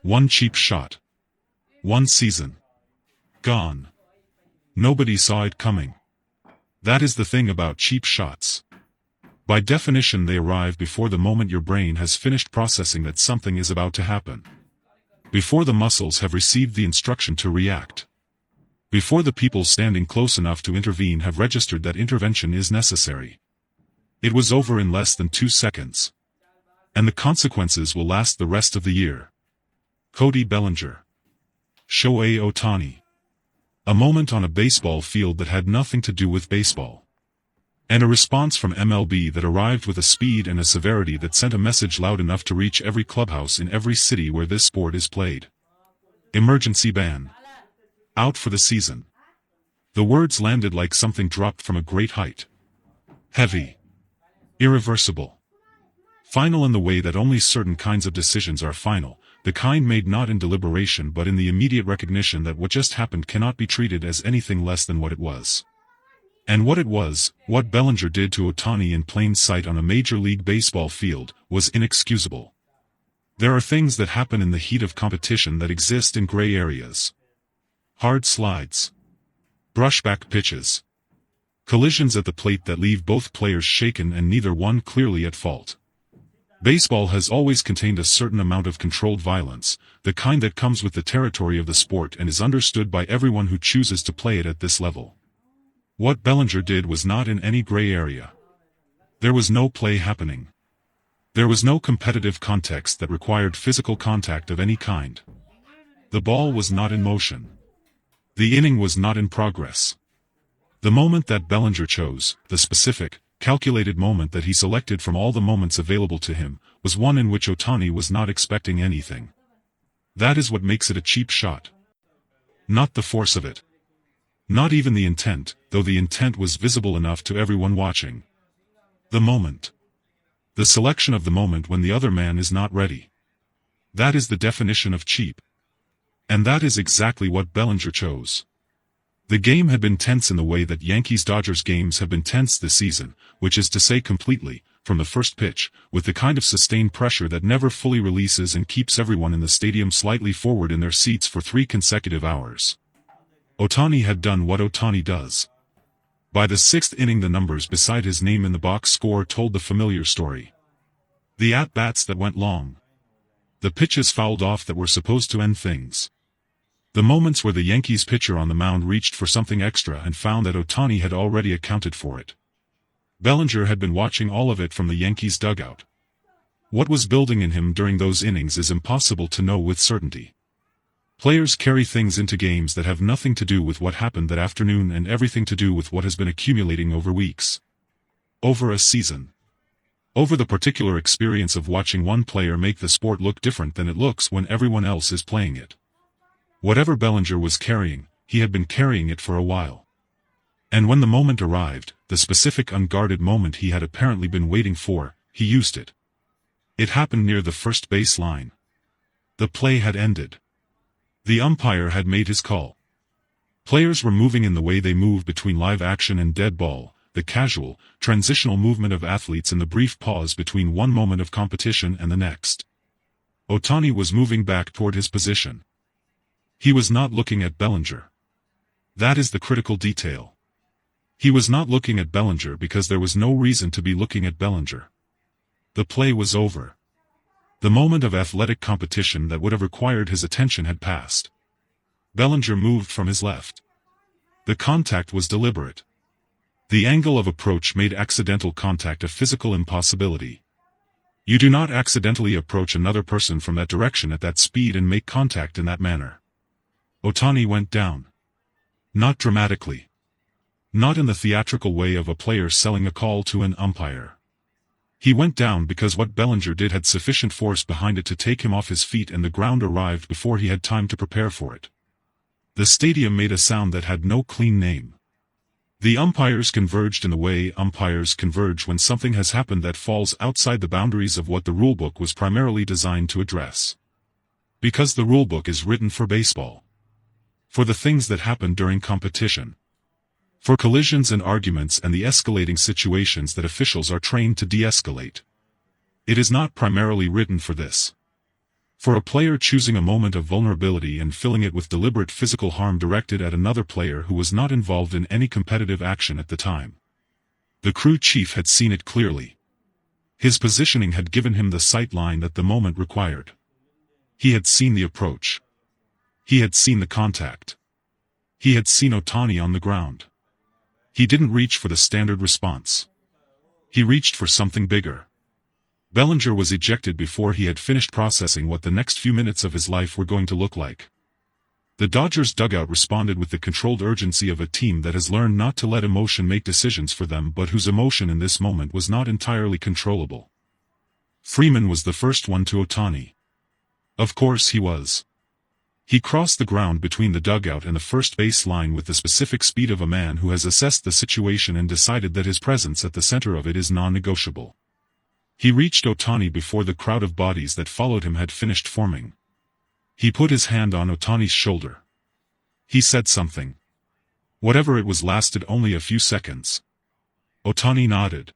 One cheap shot. One season. Gone. Nobody saw it coming. That is the thing about cheap shots. By definition, they arrive before the moment your brain has finished processing that something is about to happen. Before the muscles have received the instruction to react. Before the people standing close enough to intervene have registered that intervention is necessary. It was over in less than 2 seconds. And the consequences will last the rest of the year. Cody Bellinger. Shohei Ohtani. A moment on a baseball field that had nothing to do with baseball. And a response from MLB that arrived with a speed and a severity that sent a message loud enough to reach every clubhouse in every city where this sport is played. Emergency ban. Out for the season. The words landed like something dropped from a great height. Heavy. Irreversible. Final in the way that only certain kinds of decisions are final, the kind made not in deliberation but in the immediate recognition that what just happened cannot be treated as anything less than what it was. And what it was, what Bellinger did to Ohtani in plain sight on a Major League Baseball field, was inexcusable. There are things that happen in the heat of competition that exist in gray areas. Hard slides. Brushback pitches. Collisions at the plate that leave both players shaken and neither one clearly at fault. Baseball has always contained a certain amount of controlled violence, the kind that comes with the territory of the sport and is understood by everyone who chooses to play it at this level. What Bellinger did was not in any gray area. There was no play happening. There was no competitive context that required physical contact of any kind. The ball was not in motion. The inning was not in progress. The moment that Bellinger chose, the specific, calculated moment that he selected from all the moments available to him, was one in which Ohtani was not expecting anything. That is what makes it a cheap shot. Not the force of it. Not even the intent, though the intent was visible enough to everyone watching. The moment. The selection of the moment when the other man is not ready. That is the definition of cheap. And that is exactly what Bellinger chose. The game had been tense in the way that Yankees-Dodgers games have been tense this season, which is to say completely, from the first pitch, with the kind of sustained pressure that never fully releases and keeps everyone in the stadium slightly forward in their seats for 3 consecutive hours. Ohtani had done what Ohtani does. By the 6th inning, the numbers beside his name in the box score told the familiar story. The at-bats that went long. The pitches fouled off that were supposed to end things. The moments where the Yankees pitcher on the mound reached for something extra and found that Ohtani had already accounted for it. Bellinger had been watching all of it from the Yankees' dugout. What was building in him during those innings is impossible to know with certainty. Players carry things into games that have nothing to do with what happened that afternoon and everything to do with what has been accumulating over weeks. Over a season. Over the particular experience of watching one player make the sport look different than it looks when everyone else is playing it. Whatever Bellinger was carrying, he had been carrying it for a while. And when the moment arrived, the specific unguarded moment he had apparently been waiting for, he used it. It happened near the first base line. The play had ended. The umpire had made his call. Players were moving in the way they move between live action and dead ball, the casual, transitional movement of athletes in the brief pause between one moment of competition and the next. Ohtani was moving back toward his position. He was not looking at Bellinger. That is the critical detail. He was not looking at Bellinger because there was no reason to be looking at Bellinger. The play was over. The moment of athletic competition that would have required his attention had passed. Bellinger moved from his left. The contact was deliberate. The angle of approach made accidental contact a physical impossibility. You do not accidentally approach another person from that direction at that speed and make contact in that manner. Ohtani went down. Not dramatically. Not in the theatrical way of a player selling a call to an umpire. He went down because what Bellinger did had sufficient force behind it to take him off his feet, and the ground arrived before he had time to prepare for it. The stadium made a sound that had no clean name. The umpires converged in the way umpires converge when something has happened that falls outside the boundaries of what the rulebook was primarily designed to address. Because the rulebook is written for baseball. For the things that happen during competition. For collisions and arguments and the escalating situations that officials are trained to de-escalate. It is not primarily written for this. For a player choosing a moment of vulnerability and filling it with deliberate physical harm directed at another player who was not involved in any competitive action at the time. The crew chief had seen it clearly. His positioning had given him the sight line that the moment required. He had seen the approach. He had seen the contact. He had seen Ohtani on the ground. He didn't reach for the standard response. He reached for something bigger. Bellinger was ejected before he had finished processing what the next few minutes of his life were going to look like. The Dodgers dugout responded with the controlled urgency of a team that has learned not to let emotion make decisions for them but whose emotion in this moment was not entirely controllable. Freeman was the first one to Ohtani. Of course he was. He crossed the ground between the dugout and the first base line with the specific speed of a man who has assessed the situation and decided that his presence at the center of it is non-negotiable. He reached Ohtani before the crowd of bodies that followed him had finished forming. He put his hand on Ohtani's shoulder. He said something. Whatever it was lasted only a few seconds. Ohtani nodded.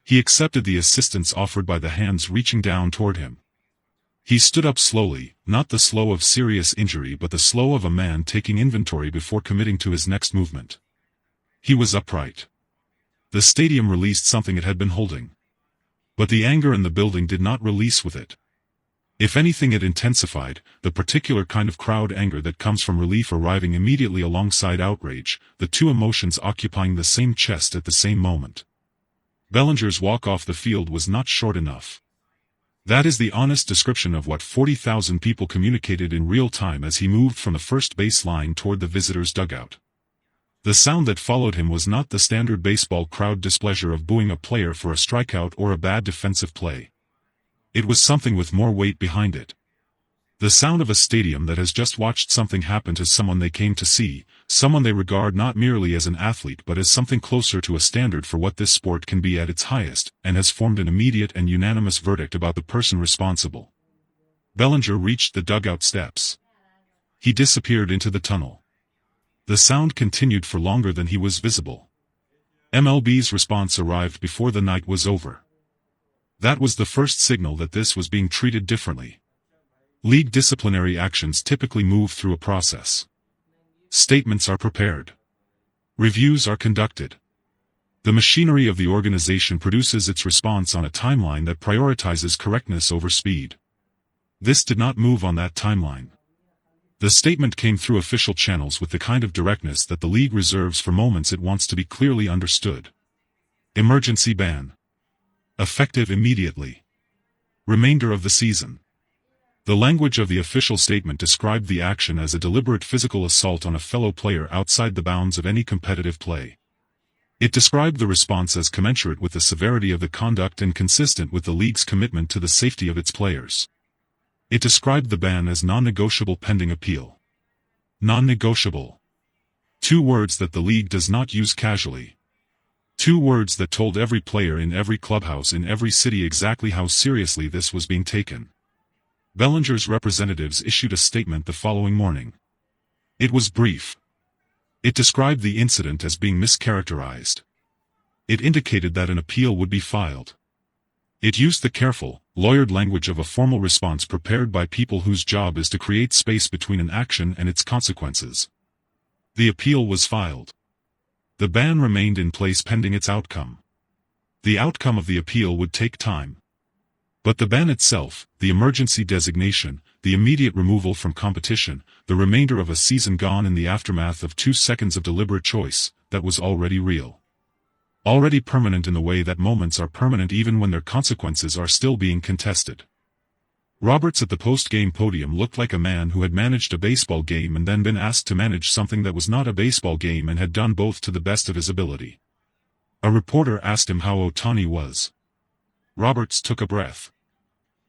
He accepted the assistance offered by the hands reaching down toward him. He stood up slowly, not the slow of serious injury but the slow of a man taking inventory before committing to his next movement. He was upright. The stadium released something it had been holding. But the anger in the building did not release with it. If anything, it intensified, the particular kind of crowd anger that comes from relief arriving immediately alongside outrage, the two emotions occupying the same chest at the same moment. Bellinger's walk off the field was not short enough. That is the honest description of what 40,000 people communicated in real time as he moved from the first base line toward the visitors' dugout. The sound that followed him was not the standard baseball crowd displeasure of booing a player for a strikeout or a bad defensive play. It was something with more weight behind it. The sound of a stadium that has just watched something happen to someone they came to see, someone they regard not merely as an athlete but as something closer to a standard for what this sport can be at its highest, and has formed an immediate and unanimous verdict about the person responsible. Bellinger reached the dugout steps. He disappeared into the tunnel. The sound continued for longer than he was visible. MLB's response arrived before the night was over. That was the first signal that this was being treated differently. League disciplinary actions typically move through a process. Statements are prepared. Reviews are conducted. The machinery of the organization produces its response on a timeline that prioritizes correctness over speed. This did not move on that timeline. The statement came through official channels with the kind of directness that the league reserves for moments it wants to be clearly understood. Emergency ban. Effective immediately. Remainder of the season. The language of the official statement described the action as a deliberate physical assault on a fellow player outside the bounds of any competitive play. It described the response as commensurate with the severity of the conduct and consistent with the league's commitment to the safety of its players. It described the ban as non-negotiable pending appeal. Non-negotiable. Two words that the league does not use casually. Two words that told every player in every clubhouse in every city exactly how seriously this was being taken. Bellinger's representatives issued a statement the following morning. It was brief. It described the incident as being mischaracterized. It indicated that an appeal would be filed. It used the careful, lawyered language of a formal response prepared by people whose job is to create space between an action and its consequences. The appeal was filed. The ban remained in place pending its outcome. The outcome of the appeal would take time. But the ban itself, the emergency designation, the immediate removal from competition, the remainder of a season gone in the aftermath of 2 seconds of deliberate choice, that was already real. Already permanent in the way that moments are permanent even when their consequences are still being contested. Roberts at the post-game podium looked like a man who had managed a baseball game and then been asked to manage something that was not a baseball game and had done both to the best of his ability. A reporter asked him how Ohtani was. Roberts took a breath.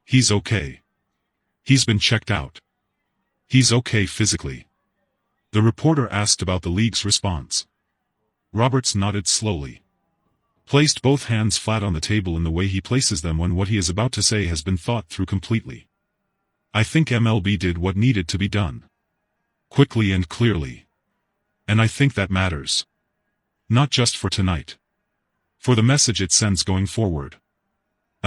He's okay. He's been checked out. He's okay physically. The reporter asked about the league's response. Roberts nodded slowly. Placed both hands flat on the table in the way he places them when what he is about to say has been thought through completely. I think MLB did what needed to be done. Quickly and clearly. And I think that matters. Not just for tonight. For the message it sends going forward.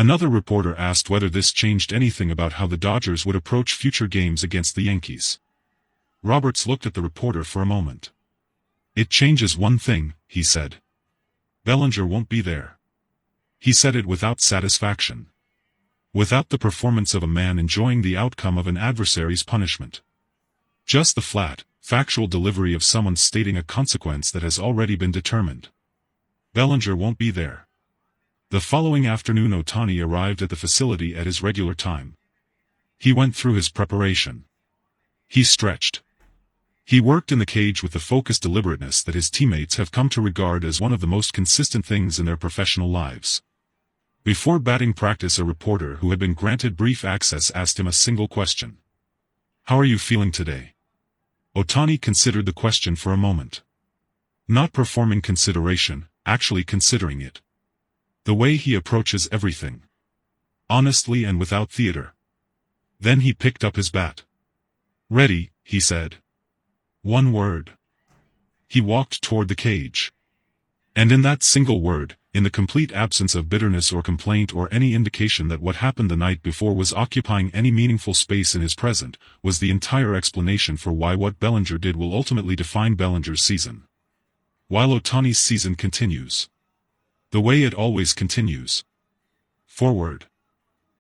Another reporter asked whether this changed anything about how the Dodgers would approach future games against the Yankees. Roberts looked at the reporter for a moment. It changes one thing, he said. Bellinger won't be there. He said it without satisfaction. Without the performance of a man enjoying the outcome of an adversary's punishment. Just the flat, factual delivery of someone stating a consequence that has already been determined. Bellinger won't be there. The following afternoon Ohtani arrived at the facility at his regular time. He went through his preparation. He stretched. He worked in the cage with the focused deliberateness that his teammates have come to regard as one of the most consistent things in their professional lives. Before batting practice, a reporter who had been granted brief access asked him a single question. How are you feeling today? Ohtani considered the question for a moment. Not performing consideration, actually considering it. The way he approaches everything. Honestly and without theater. Then he picked up his bat. Ready, he said. One word. He walked toward the cage. And in that single word, in the complete absence of bitterness or complaint or any indication that what happened the night before was occupying any meaningful space in his present, was the entire explanation for why what Bellinger did will ultimately define Bellinger's season. While Ohtani's season continues. The way it always continues. Forward.